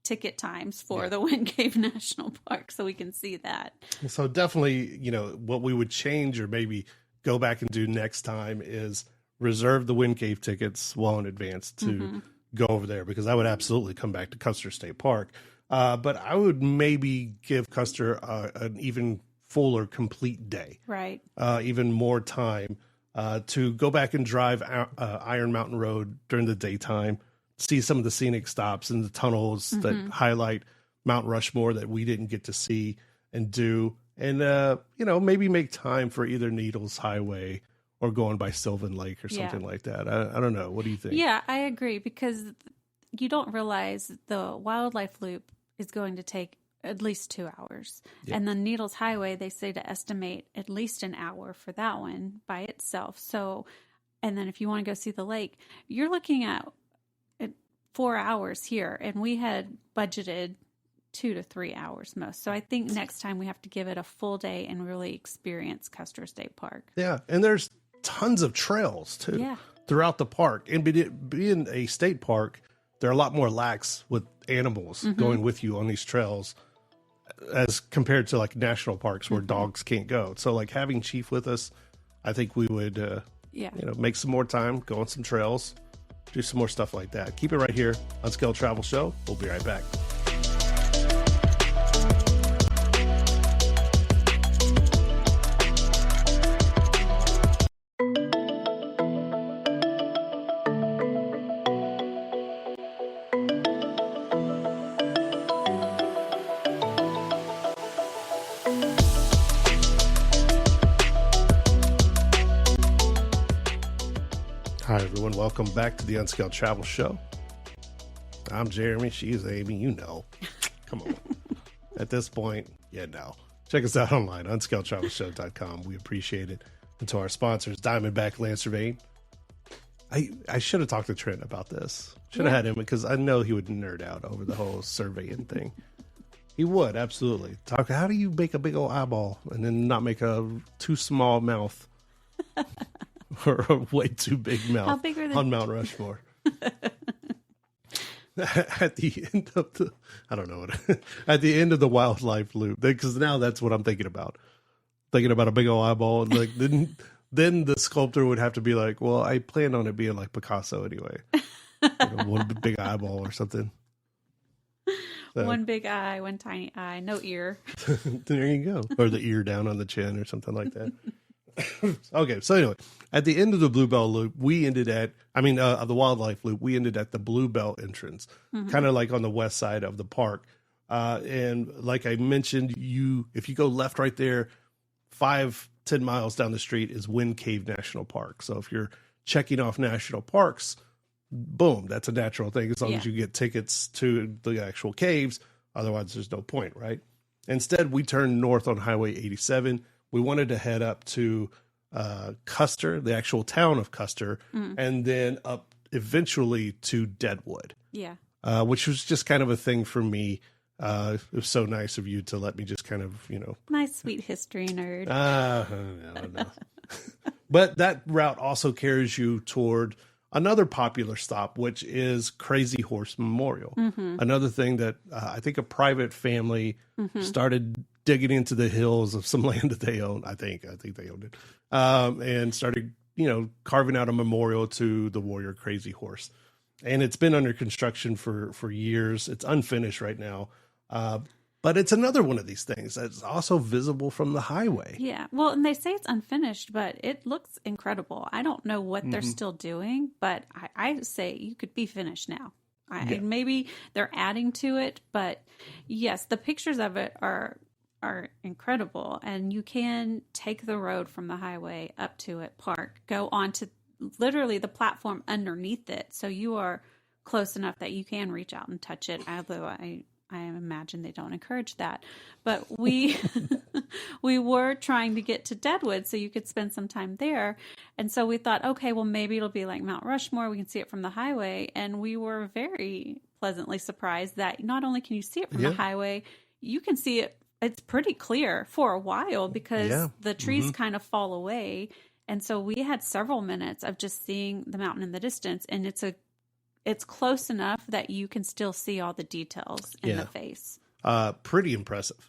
ticket times for the Wind Cave National Park, so we can see that. So definitely, what we would change or maybe go back and do next time is reserve the Wind Cave tickets well in advance to go over there, because I would absolutely come back to Custer State Park. But I would maybe give Custer an even fuller, complete day. Right. Even more time to go back and drive Iron Mountain Road during the daytime, see some of the scenic stops and the tunnels that highlight Mount Rushmore that we didn't get to see and do. And, maybe make time for either Needles Highway or going by Sylvan Lake or something like that. I don't know. What do you think? Yeah, I agree, because you don't realize the wildlife loop is going to take at least 2 hours. Yeah. And the Needles Highway, they say to estimate at least an hour for that one by itself. So, and then if you want to go see the lake, you're looking at 4 hours here, and we had budgeted 2 to 3 hours most. So I think next time we have to give it a full day and really experience Custer State Park. Yeah, and there's tons of trails too throughout the park. And being a state park, they're a lot more lax with animals going with you on these trails as compared to like national parks where dogs can't go. So like having Chief with us, I think we would make some more time, go on some trails, do some more stuff like that. Keep it right here, Unscaled Travel Show. We'll be right back. Hi, everyone. Welcome back to the Unscaled Travel Show. I'm Jeremy. She's Amy. Come on. At this point, check us out online, unscaledtravelshow.com. We appreciate it. And to our sponsors, Diamondback Land Surveying. I should have talked to Trent about this. Should have had him, because I know he would nerd out over the whole surveying thing. He would, absolutely. How do you make a big old eyeball and then not make a too small mouth? Or a way too big mouth. How big are they? On Mount Rushmore. At the end of the, I don't know at the end of the wildlife loop, because now that's what I'm thinking about. Thinking about a big old eyeball, and like then the sculptor would have to be like, well, I planned on it being like Picasso anyway, one big eyeball or something. So, one big eye, one tiny eye, no ear. There you go, or the ear down on the chin or something like that. Okay, so anyway, at the end of the Bluebell Loop, we ended at, of the wildlife loop, we ended at the Bluebell entrance, kind of like on the west side of the park. And like I mentioned, if you go left right there, 5 10 miles down the street is Wind Cave National Park. So if you're checking off national parks, boom, that's a natural thing as long as you get tickets to the actual caves. Otherwise, there's no point, right? Instead, we turned north on Highway 87. We wanted to head up to Custer, the actual town of Custer, and then up eventually to Deadwood. Yeah. Which was just kind of a thing for me. It was so nice of you to let me just kind of, My sweet history nerd. No. But that route also carries you toward another popular stop, which is Crazy Horse Memorial. Another thing that I think a private family started digging into the hills of some land that they own. I think they owned it. And started, carving out a memorial to the warrior Crazy Horse. And it's been under construction for years. It's unfinished right now. But it's another one of these things that's also visible from the highway. Yeah. Well, and they say it's unfinished, but it looks incredible. I don't know what they're still doing, but I say you could be finished now. Maybe they're adding to it, but yes, the pictures of it are incredible. And you can take the road from the highway up to it, park, go onto literally the platform underneath it. So you are close enough that you can reach out and touch it. Although I imagine they don't encourage that. But we were trying to get to Deadwood so you could spend some time there. And so we thought, okay, well, maybe it'll be like Mount Rushmore. We can see it from the highway. And we were very pleasantly surprised that not only can you see it from the highway, you can see it. It's pretty clear for a while because the trees kind of fall away. And so we had several minutes of just seeing the mountain in the distance. And it's close enough that you can still see all the details in the face. Pretty impressive.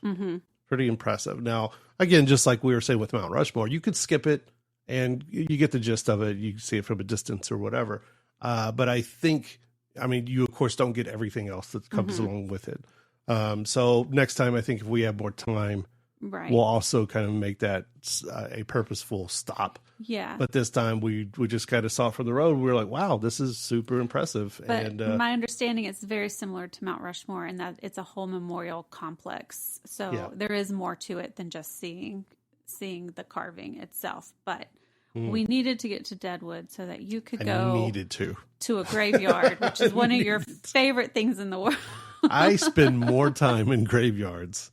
Pretty impressive. Now, again, just like we were saying with Mount Rushmore, you could skip it and you get the gist of it. You can see it from a distance or whatever. But you, of course, don't get everything else that comes along with it. So next time, I think if we have more time, we'll also kind of make that a purposeful stop. Yeah. But this time we just kind of saw it from the road. We were like, wow, this is super impressive. But my understanding is very similar to Mount Rushmore in that it's a whole memorial complex. So there is more to it than just seeing the carving itself. But we needed to get to Deadwood so that you could go to a graveyard, which is one of your favorite things in the world. I spend more time in graveyards.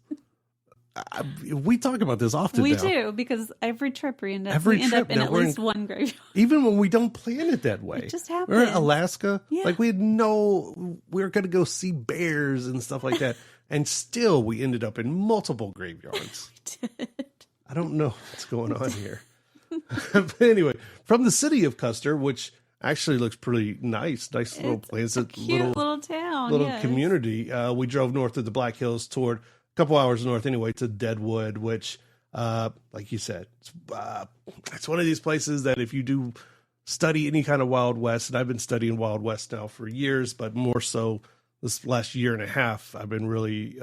We talk about this often. We do, because every trip we end up in at least one graveyard. Even when we don't plan it that way. It just happens. We're in Alaska. Yeah. Like we were going to go see bears and stuff like that. And still we ended up in multiple graveyards. We did. I don't know what's going on here. But anyway, from the city of Custer, which actually looks pretty nice little place. It's a cute little town. Little community. We drove north of the Black Hills toward couple hours north anyway to Deadwood, which like you said, it's one of these places that if you do study any kind of Wild West, and I've been studying Wild West now for years, but more so this last year and a half, I've been really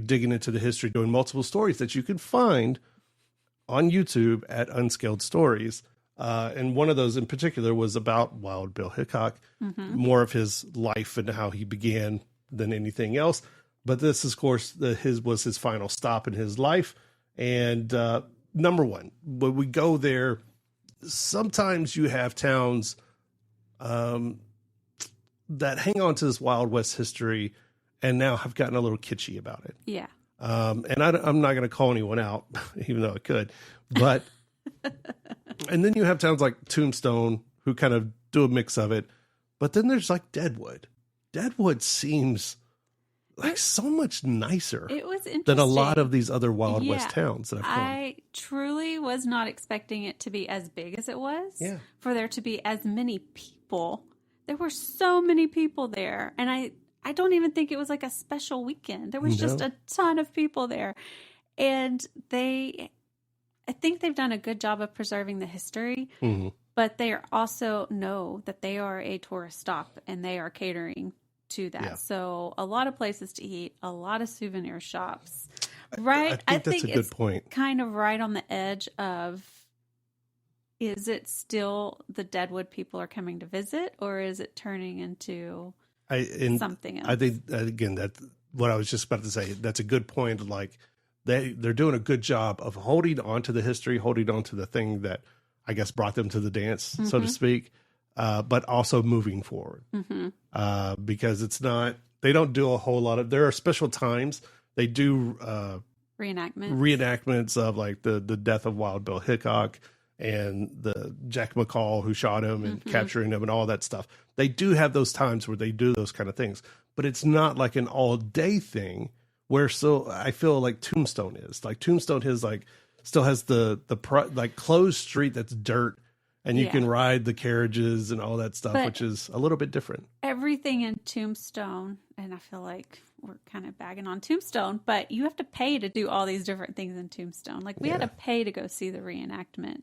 digging into the history, doing multiple stories that you can find on YouTube at Unscaled Stories. And one of those in particular was about Wild Bill Hickok, more of his life and how he began than anything else. But this, of course, was his final stop in his life. And number one, when we go there, sometimes you have towns that hang on to this Wild West history and now have gotten a little kitschy about it. Yeah. And I'm not going to call anyone out, even though I could. But and then you have towns like Tombstone who kind of do a mix of it. But then there's like Deadwood. Deadwood seems like so much nicer than a lot of these other Wild West towns that I've gone. I truly was not expecting it to be as big as it was. Yeah. For there to be as many people. There were so many people there. And I don't even think it was like a special weekend. There was just a ton of people there. And I think they've done a good job of preserving the history. But they also know that they are a tourist stop and they are catering to that. Yeah. So a lot of places to eat, a lot of souvenir shops. Right? I think that's a good point. Kind of right on the edge of, is it still the Deadwood people are coming to visit, or is it turning into something else? I think, again, that's what I was just about to say. That's a good point. Like, they're doing a good job of holding on to the history, holding on to the thing that I guess brought them to the dance, so to speak, but also moving forward. Because they don't do a whole lot there are special times. They do reenactments of like the death of Wild Bill Hickok and the Jack McCall who shot him and capturing him and all that stuff. They do have those times where they do those kind of things, but it's not like an all day thing where I feel like Tombstone is. Like Tombstone still has the like closed street that's dirt and you can ride the carriages and all that stuff, but which is a little bit different. Everything in Tombstone, and I feel like we're kind of bagging on Tombstone, but you have to pay to do all these different things in Tombstone. Like we had to pay to go see the reenactment.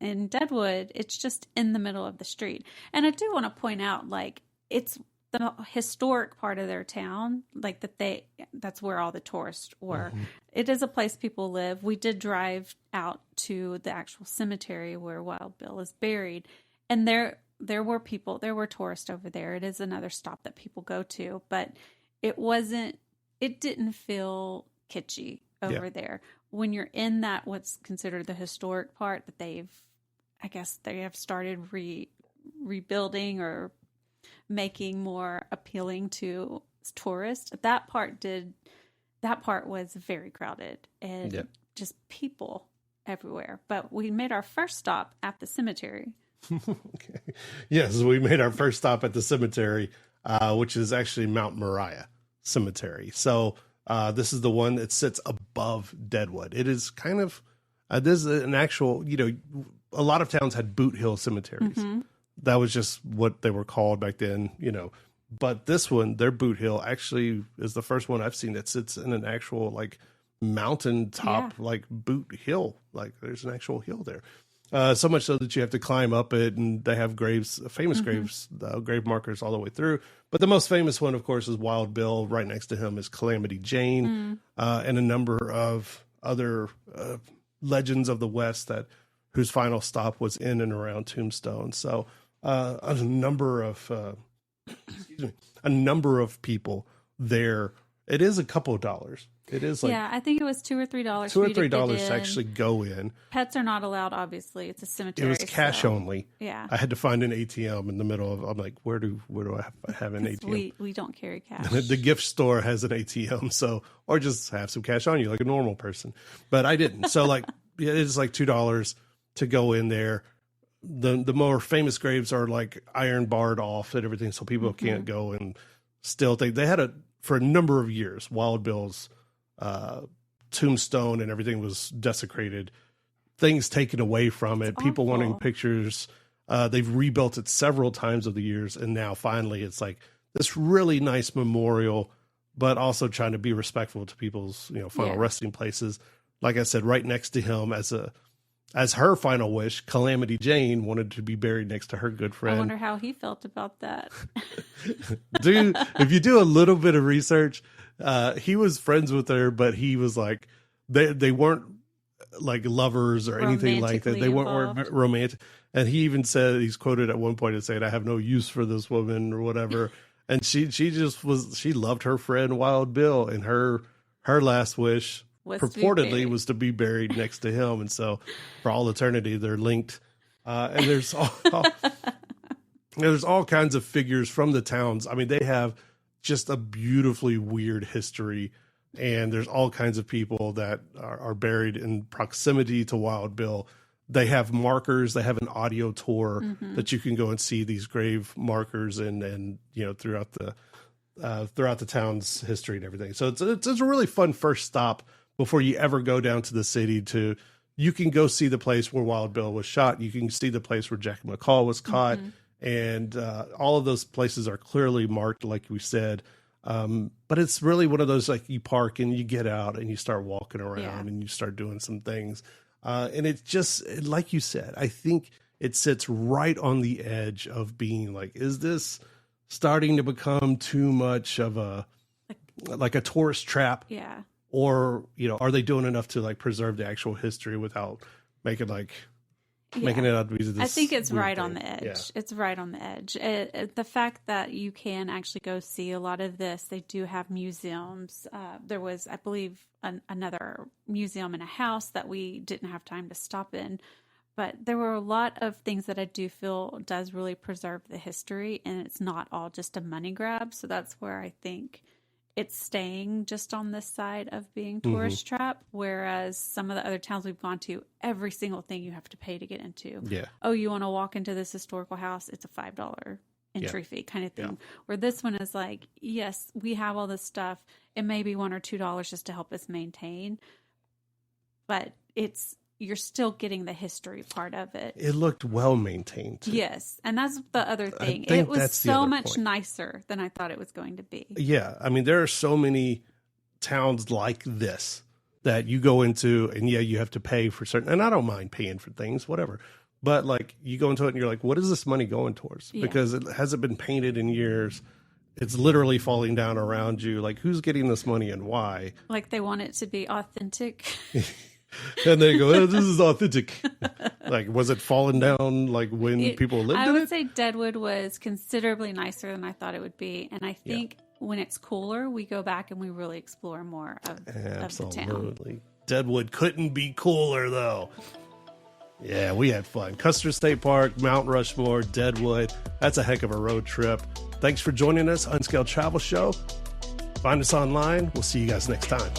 In Deadwood, it's just in the middle of the street. And I do want to point out, like, it's the historic part of their town, like that's where all the tourists were. It is a place people live. We did drive out to the actual cemetery where Wild Bill is buried, and there were tourists over there. It is another stop that people go to, but it didn't feel kitschy over there. When you're in that, what's considered the historic part that they have started rebuilding or making more appealing to tourists. That part was very crowded and just people everywhere. But we made our first stop at the cemetery. Okay. Yes, we made our first stop at the cemetery, which is actually Mount Moriah Cemetery. So this is the one that sits above Deadwood. It is kind of this is an actual, a lot of towns had boot hill cemeteries. That was just what they were called back then, but this one, their boot hill, actually is the first one I've seen that sits in an actual like mountaintop, like boot hill. Like there's an actual hill there. So much so that you have to climb up it, and they have famous graves, grave markers all the way through. But the most famous one, of course, is Wild Bill. Right next to him is Calamity Jane, and a number of other legends of the West whose final stop was in and around Tombstone. So a number of people there. It is a couple of dollars. It is like I think it was $2 or $3. $2 or $3 to actually go in. Pets are not allowed. Obviously, it's a cemetery. It was cash only. Yeah, I had to find an ATM in the middle of. I'm like, where do I have an ATM? We don't carry cash. The gift store has an ATM, or just have some cash on you like a normal person. But I didn't. So like it is like $2 to go in there. The more famous graves are like iron barred off and everything, so people can't go and still think they had for a number of years. Wild Bill's tombstone and everything was desecrated, things taken away from it, people wanting pictures. They've rebuilt it several times over the years, and now finally it's like this really nice memorial, but also trying to be respectful to people's final resting places. Like I said, right next to him as her final wish, Calamity Jane wanted to be buried next to her good friend. I wonder how he felt about that. If you do a little bit of research, he was friends with her, but he was like, they weren't like lovers or anything like that. They weren't romantic. And he even said, he's quoted at one point as saying, "I have no use for this woman," or whatever. And she loved her friend Wild Bill, and her last wish purportedly was to be buried next to him. And so for all eternity, they're linked. And there's all kinds of figures from the towns. I mean, they have just a beautifully weird history, and there's all kinds of people that are buried in proximity to Wild Bill. They have markers. They have an audio tour that you can go and see these grave markers and throughout the town's history and everything. So it's a really fun first stop before you ever go down to the city. You can go see the place where Wild Bill was shot. You can see the place where Jack McCall was caught. And all of those places are clearly marked, like we said. But it's really one of those, like, you park and you get out and you start walking around and you start doing some things. And it's just, like you said, I think it sits right on the edge of being like, is this starting to become too much of a tourist trap? Yeah. Or, are they doing enough to like preserve the actual history without making like making it out to be this. I think it's weird right thing. on the edge. Yeah. It's right on the edge. The fact that you can actually go see a lot of this, they do have museums. There was, I believe, another museum in a house that we didn't have time to stop in. But there were a lot of things that I do feel does really preserve the history, and it's not all just a money grab. So that's where I think it's staying just on this side of being tourist trap, whereas some of the other towns we've gone to, every single thing you have to pay to get into. Yeah. Oh, you want to walk into this historical house? It's a $5 entry fee kind of thing. Yeah. Where this one is like, yes, we have all this stuff. It may be $1 or $2 just to help us maintain, but you're still getting the history part of it. It looked well maintained too. Yes, and that's the other thing. think It was that's the so other much point. nicer than I thought it was going to be. Yeah. I mean, there are so many towns like this that you go into and you have to pay for certain, and I don't mind paying for things, whatever. But like you go into it and you're like, what is this money going towards? Yeah. Because it hasn't been painted in years. It's literally falling down around you. Like, who's getting this money and why? Like they want it to be authentic. And they go, oh, this is authentic. Like, was it falling down like when people lived I in would it? say Deadwood was considerably nicer than I thought it would be. And I think when it's cooler, we go back and we really explore more of the town. Absolutely. Deadwood couldn't be cooler, though. Yeah, we had fun. Custer State Park, Mount Rushmore, Deadwood. That's a heck of a road trip. Thanks for joining us, Unscaled Travel Show. Find us online. We'll see you guys next time.